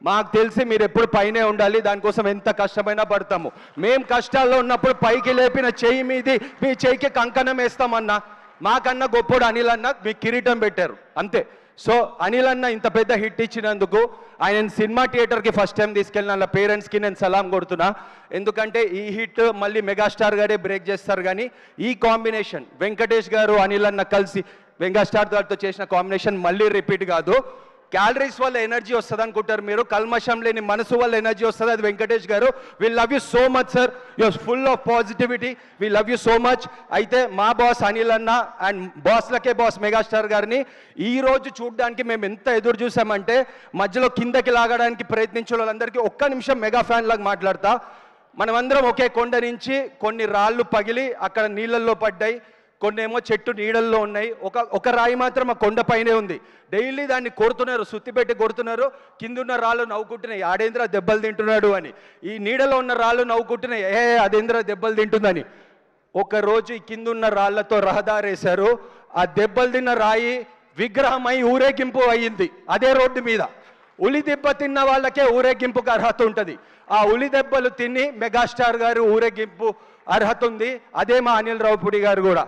మాకు తెలిసి మీరు ఎప్పుడు పైనే ఉండాలి, దానికోసం ఎంత కష్టమైనా పడతాము. మేము కష్టాల్లో ఉన్నప్పుడు పైకి లేపిన చెయ్యి మీది మీ చెయ్యికి కంకణం వేస్తామన్నా. మాకన్నా గొప్పోడు అనిల్ అన్న మీకు కిరీటం పెట్టారు అంతే. సో అనిల్ అన్న ఇంత పెద్ద హిట్ ఇచ్చినందుకు ఆయన సినిమా థియేటర్కి ఫస్ట్ టైం తీసుకెళ్ళిన వాళ్ళ పేరెంట్స్కి నేను సలాం కొడుతున్నా. ఎందుకంటే ఈ హిట్ మళ్ళీ మెగాస్టార్ గారే బ్రేక్ చేస్తారు, కానీ ఈ కాంబినేషన్ వెంకటేష్ గారు అనిల్ అన్న కలిసి మెగాస్టార్ గారితో చేసిన కాంబినేషన్ మళ్ళీ రిపీట్ కాదు. క్యాలరీస్ వల్ల ఎనర్జీ వస్తుంది అనుకుంటారు మీరు, కల్మషం లేని మనసు వల్ల ఎనర్జీ వస్తుంది, అది వెంకటేష్ గారు. We love you so much sir, you're full of positivity, we love you so much. అయితే మా బాస్ అనిల్ అన్న అండ్ బాస్లకే బాస్ మెగాస్టార్ గారిని ఈరోజు చూడడానికి మేము ఎంత ఎదురు చూసామంటే, మధ్యలో కిందకి లాగడానికి ప్రయత్నించిన వాళ్ళందరికీ ఒక్క నిమిషం మెగా ఫ్యాన్ లాగా మాట్లాడతా. మనమందరం ఒకే కొండ నుంచి కొన్ని రాళ్ళు పగిలి అక్కడ నీళ్ళల్లో పడ్డాయి, కొన్ని ఏమో చెట్టు నీడల్లో ఉన్నాయి, ఒక రాయి మాత్రం ఆ కొండపైనే ఉంది. డైలీ దాన్ని కొడుతున్నారు, సుత్తిపెట్టి కొడుతున్నారు. కిందున్న రాళ్ళు నవ్వుకుంటున్నాయి, ఆడేంద్ర దెబ్బలు తింటున్నాడు అని. ఈ నీడలో ఉన్న రాళ్ళు నవ్వుకుంటున్నాయి, అదేంద్ర దెబ్బలు తింటుందని. ఒకరోజు ఈ కిందున్న రాళ్లతో రహదారేశారు. ఆ దెబ్బలు తిన్న రాయి విగ్రహమై ఊరేగింపు అయ్యింది అదే రోడ్డు మీద. ఉలి దెబ్బ తిన్న వాళ్ళకే ఊరేగింపుకు అర్హత ఉంటుంది. ఆ ఉలి దెబ్బలు తిని మెగాస్టార్ గారు ఊరేగింపు అర్హత ఉంది. అదే మా అనిల్ రావిపూడి గారు కూడా.